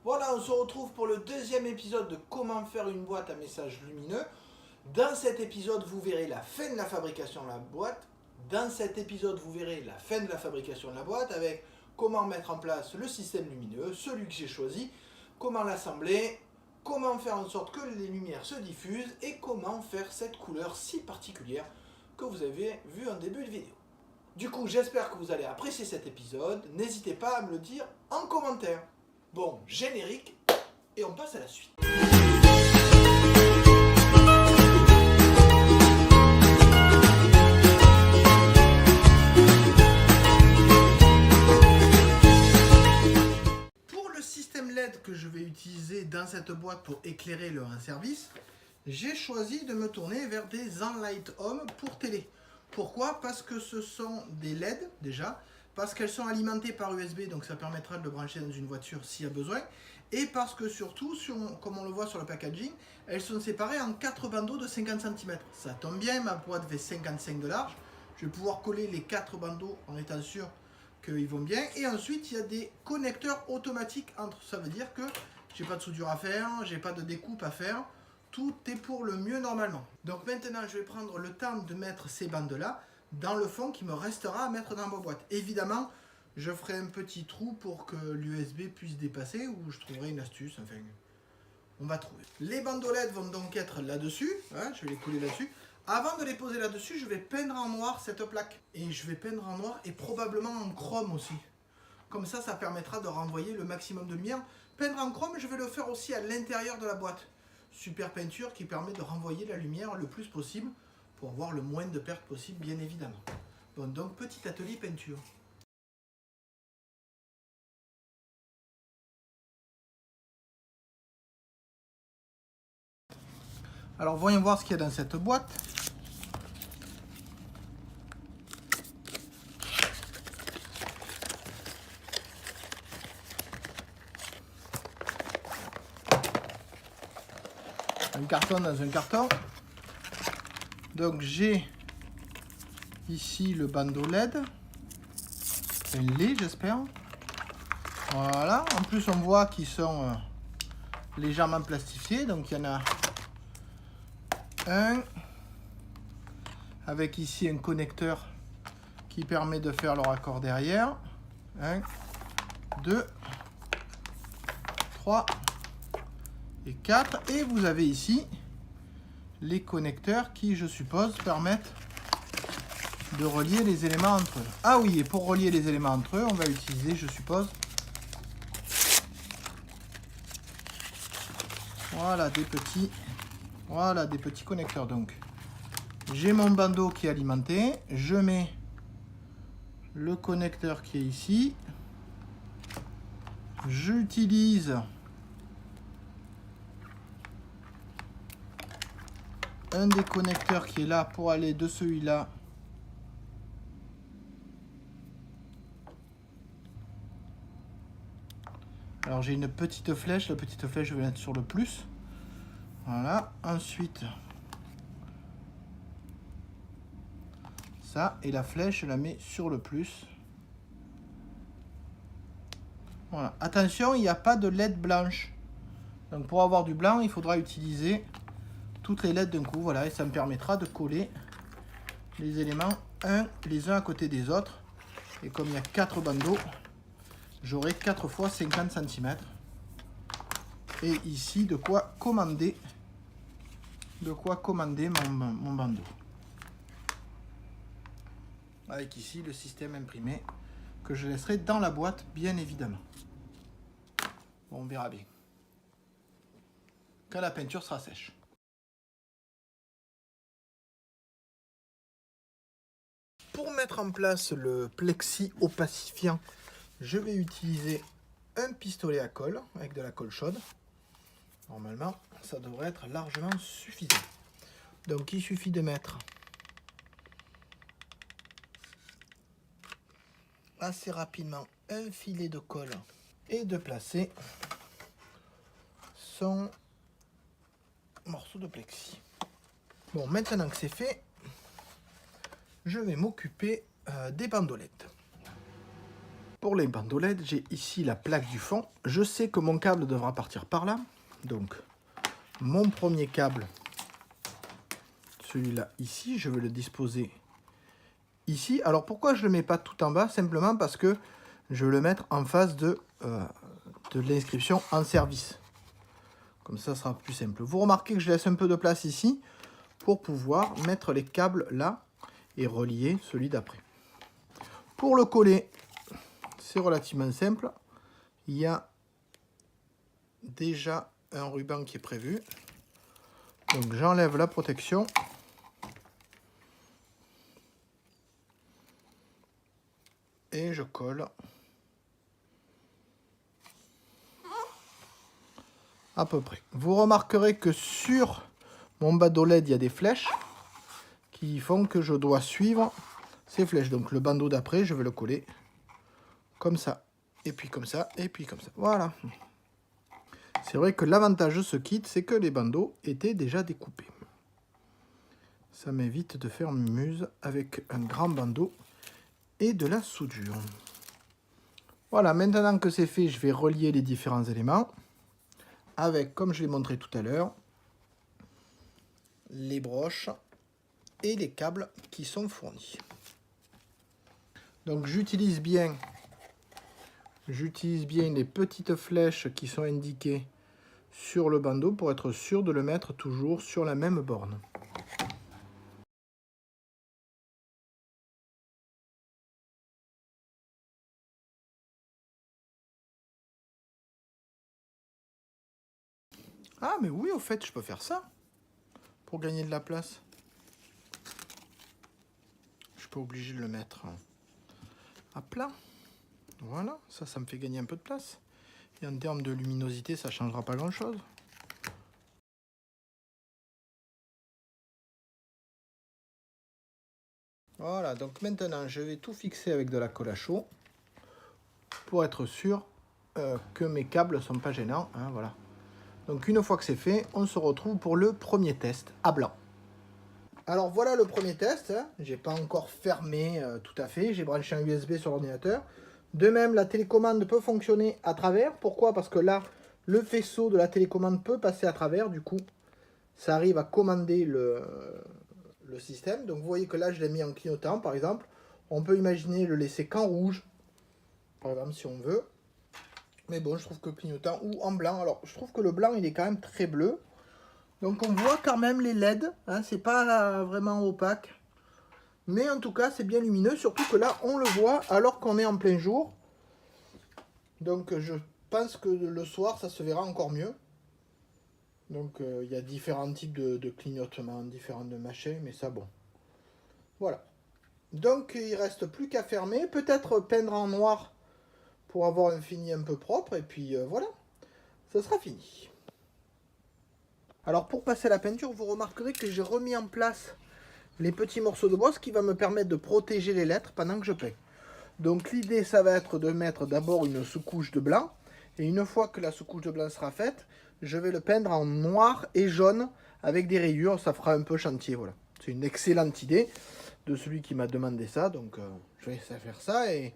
Voilà, on se retrouve pour le deuxième épisode de comment faire une boîte à message lumineux. Dans cet épisode, vous verrez la fin de la fabrication de la boîte. Dans cet épisode, vous verrez la fin de la fabrication de la boîte avec comment mettre en place le système lumineux, celui que j'ai choisi, comment l'assembler, comment faire en sorte que les lumières se diffusent et comment faire cette couleur si particulière que vous avez vue en début de vidéo. Du coup, j'espère que vous allez apprécier cet épisode. N'hésitez pas à me le dire en commentaire. Bon, générique, et on passe à la suite. Pour le système LED que je vais utiliser dans cette boîte pour éclairer le service, j'ai choisi de me tourner vers des Enlight Home pour télé. Pourquoi? Parce que ce sont des LED déjà, parce qu'elles sont alimentées par USB, donc ça permettra de le brancher dans une voiture s'il y a besoin, et parce que surtout, comme on le voit sur le packaging, elles sont séparées en 4 bandeaux de 50 cm. Ça tombe bien, ma boîte fait 55 de large, je vais pouvoir coller les 4 bandeaux en étant sûr qu'ils vont bien, et ensuite il y a des connecteurs automatiques entre, ça veut dire que j'ai pas de soudure à faire, j'ai pas de découpe à faire, tout est pour le mieux normalement. Donc maintenant je vais prendre le temps de mettre ces bandes là dans le fond qui me restera à mettre dans ma boîte. Évidemment je ferai un petit trou pour que l'USB puisse dépasser, ou je trouverai une astuce, enfin on va trouver. Les bandeaux LED vont donc être là-dessus, hein, je vais les coller là-dessus. Avant de les poser là-dessus, je vais peindre en noir cette plaque. Et je vais peindre en noir et probablement en chrome aussi. Comme ça, ça permettra de renvoyer le maximum de lumière. Peindre en chrome, je vais le faire aussi à l'intérieur de la boîte. Super peinture qui permet de renvoyer la lumière le plus possible pour avoir le moins de pertes possible, bien évidemment. Bon, donc petit atelier peinture. Alors voyons voir ce qu'il y a dans cette boîte. Un carton dans un carton. Donc j'ai ici le bandeau LED. Un lait, j'espère. Voilà. En plus, on voit qu'ils sont légèrement plastifiés. Donc il y en a un avec ici un connecteur qui permet de faire le raccord derrière. 1, 2, 3 et 4. Et vous avez ici les connecteurs qui, je suppose, permettent de relier les éléments entre eux. Ah oui, et pour relier les éléments entre eux, on va utiliser, je suppose, voilà des petits connecteurs. Donc j'ai mon bandeau qui est alimenté, je mets le connecteur qui est ici, j'utilise un des connecteurs qui est là pour aller de celui-là alors j'ai une petite flèche, la petite flèche je vais mettre sur le plus, voilà, ensuite ça, et la flèche je la mets sur le plus. Voilà, attention, il n'y a pas de LED blanche, donc pour avoir du blanc il faudra utiliser toutes les LED d'un coup, voilà, et ça me permettra de coller les éléments les uns à côté des autres. Et comme il y a 4 bandeaux, j'aurai 4 fois 50 cm. Et ici, de quoi commander mon bandeau. Avec ici le système imprimé que je laisserai dans la boîte, bien évidemment. Bon, on verra bien quand la peinture sera sèche. Pour mettre en place le plexi opacifiant, je vais utiliser un pistolet à colle avec de la colle chaude. Normalement, ça devrait être largement suffisant. Donc, il suffit de mettre assez rapidement un filet de colle et de placer son morceau de plexi. Bon, maintenant que c'est fait, je vais m'occuper des bandelettes. Pour les bandeaux LED, j'ai ici la plaque du fond. Je sais que mon câble devra partir par là. Donc, mon premier câble, celui-là ici, je vais le disposer ici. Alors, pourquoi je ne le mets pas tout en bas? Simplement parce que je vais le mettre en face de l'inscription en service. Comme ça sera plus simple. Vous remarquez que je laisse un peu de place ici pour pouvoir mettre les câbles là et relier celui d'après. Pour le coller, c'est relativement simple. Il y a déjà un ruban qui est prévu. Donc j'enlève la protection. Et je colle à peu près. Vous remarquerez que sur mon bandeau LED, il y a des flèches qui font que je dois suivre ces flèches. Donc le bandeau d'après, je vais le coller comme ça. Et puis comme ça, et puis comme ça. Voilà. C'est vrai que l'avantage de ce kit, c'est que les bandeaux étaient déjà découpés. Ça m'évite de faire muse avec un grand bandeau et de la soudure. Voilà, maintenant que c'est fait, je vais relier les différents éléments avec, comme je l'ai montré tout à l'heure, les broches et les câbles qui sont fournis. Donc j'utilise bien les petites flèches qui sont indiquées sur le bandeau pour être sûr de le mettre toujours sur la même borne. Ah mais oui, au fait, je peux faire ça pour gagner de la place. Je suis pas obligé de le mettre à plat. Voilà, ça me fait gagner un peu de place. Et en termes de luminosité, ça changera pas grand chose. Voilà, donc maintenant je vais tout fixer avec de la colle à chaud pour être sûr que mes câbles ne sont pas gênants. Hein, voilà. Donc une fois que c'est fait, on se retrouve pour le premier test à blanc. Alors voilà le premier test. Hein. J'ai pas encore fermé tout à fait. J'ai branché un USB sur l'ordinateur. De même, la télécommande peut fonctionner à travers. Pourquoi? Parce que là, le faisceau de la télécommande peut passer à travers. Du coup, ça arrive à commander le système. Donc vous voyez que là, je l'ai mis en clignotant, par exemple. On peut imaginer le laisser qu'en rouge, par exemple, si on veut. Mais bon, je trouve que clignotant ou en blanc. Alors, je trouve que le blanc, il est quand même très bleu. Donc, on voit quand même les LED. Hein, c'est pas vraiment opaque. Mais en tout cas, c'est bien lumineux. Surtout que là, on le voit alors qu'on est en plein jour. Donc, je pense que le soir, ça se verra encore mieux. Donc, il y a différents types de clignotements, différents de machins. Mais ça, bon. Voilà. Donc, il reste plus qu'à fermer. Peut-être peindre en noir pour avoir un fini un peu propre. Et puis, voilà. Ça sera fini. Alors pour passer à la peinture, vous remarquerez que j'ai remis en place les petits morceaux de bois, ce qui va me permettre de protéger les lettres pendant que je peins. Donc l'idée, ça va être de mettre d'abord une sous-couche de blanc. Et une fois que la sous-couche de blanc sera faite, je vais le peindre en noir et jaune avec des rayures. Ça fera un peu chantier, voilà. C'est une excellente idée de celui qui m'a demandé ça. Donc je vais faire ça et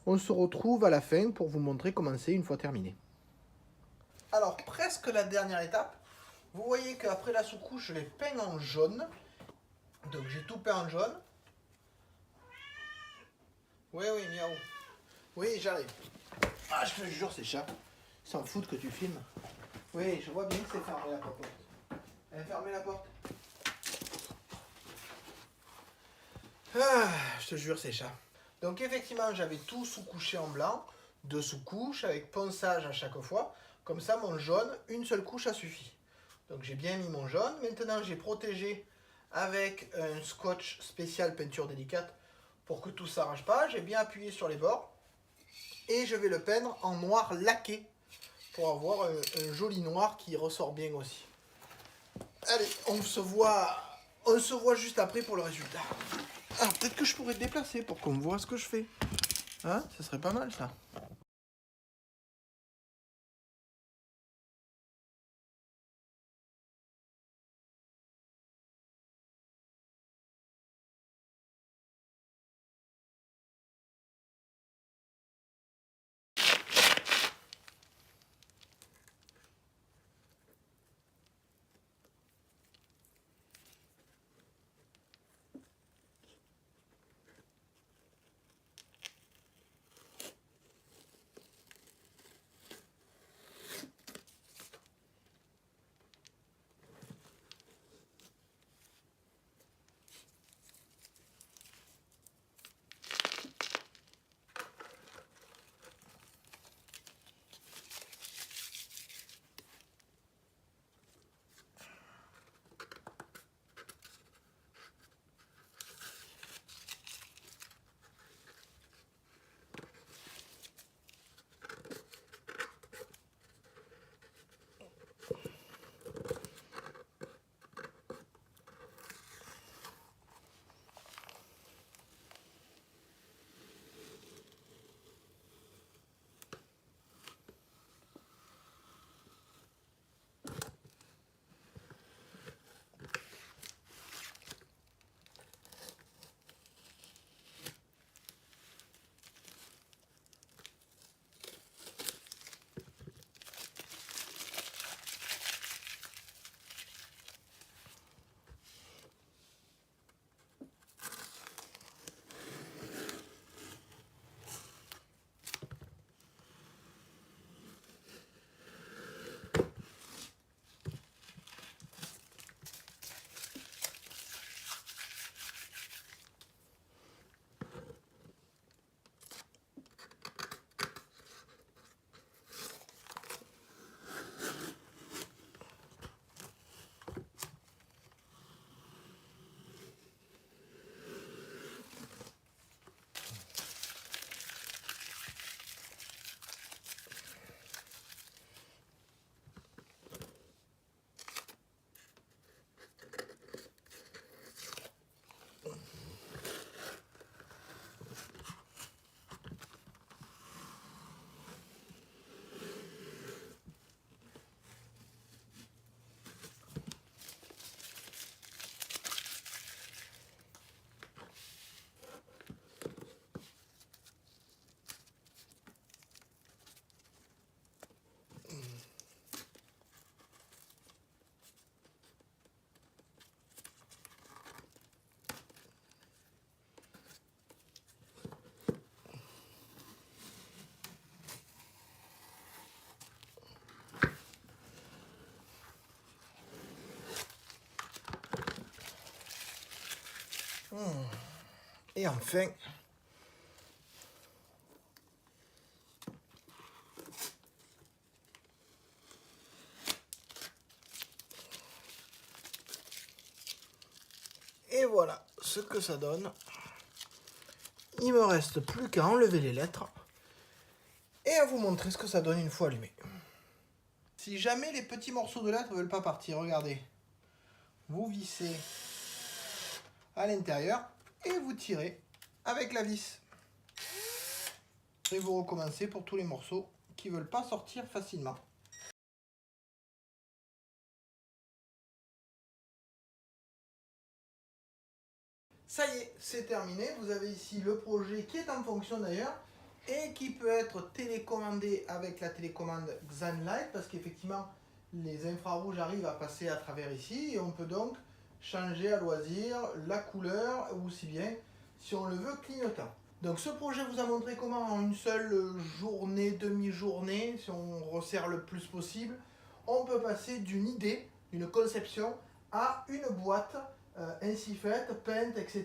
on se retrouve à la fin pour vous montrer comment c'est une fois terminé. Alors presque la dernière étape. Vous voyez qu'après la sous-couche, je l'ai peint en jaune. Donc j'ai tout peint en jaune. Oui, oui, miaou. Oui, j'arrive. Ah, je te jure, c'est chat. Ils s'en foutent que tu filmes. Oui, je vois bien que c'est fermé la porte. Fermez la porte. Ah, je te jure, c'est chat. Donc effectivement, j'avais tout sous-couché en blanc. 2 sous-couches avec ponçage à chaque fois. Comme ça, mon jaune, une seule couche a suffi. Donc j'ai bien mis mon jaune. Maintenant, j'ai protégé avec un scotch spécial peinture délicate pour que tout ne s'arrache pas. J'ai bien appuyé sur les bords. Et je vais le peindre en noir laqué pour avoir un joli noir qui ressort bien aussi. Allez, on se voit juste après pour le résultat. Alors peut-être que je pourrais te déplacer pour qu'on voit ce que je fais. Hein? Ça serait pas mal ça. Et enfin, et voilà ce que ça donne. Il me reste plus qu'à enlever les lettres et à vous montrer ce que ça donne une fois allumé. Si jamais les petits morceaux de lettres ne veulent pas partir, regardez. Vous vissez à l'intérieur et vous tirez avec la vis. Et vous recommencez pour tous les morceaux qui ne veulent pas sortir facilement. Ça y est, c'est terminé. Vous avez ici le projet qui est en fonction d'ailleurs et qui peut être télécommandé avec la télécommande Xanlight parce qu'effectivement les infrarouges arrivent à passer à travers ici et on peut donc changer à loisir la couleur ou aussi bien si on le veut clignotant. Donc ce projet vous a montré comment en une seule journée, demi-journée, si on resserre le plus possible, on peut passer d'une idée, d'une conception à une boîte ainsi faite, peinte, etc.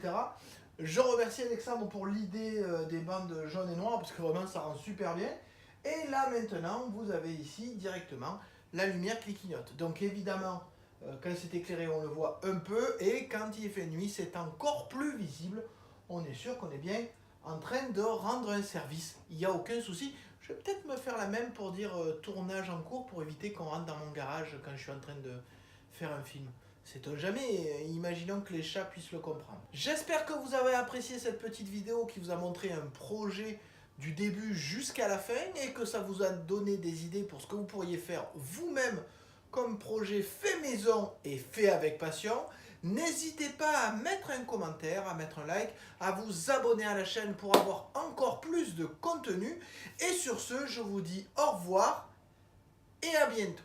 Je remercie Alexandre pour l'idée des bandes jaunes et noires parce que vraiment ça rend super bien. Et là maintenant vous avez ici directement la lumière qui clignote. Donc évidemment quand c'est éclairé on le voit un peu et quand il fait nuit c'est encore plus visible. On est sûr qu'on est bien en train de rendre un service. Il n'y a aucun souci. Je vais peut-être me faire la même pour dire tournage en cours pour éviter qu'on rentre dans mon garage quand je suis en train de faire un film. Sait-on jamais, imaginons que les chats puissent le comprendre. J'espère que vous avez apprécié cette petite vidéo qui vous a montré un projet du début jusqu'à la fin et que ça vous a donné des idées pour ce que vous pourriez faire vous-même comme projet fait maison et fait avec passion. N'hésitez pas à mettre un commentaire, à mettre un like, à vous abonner à la chaîne pour avoir encore plus de contenu. Et sur ce, je vous dis au revoir et à bientôt.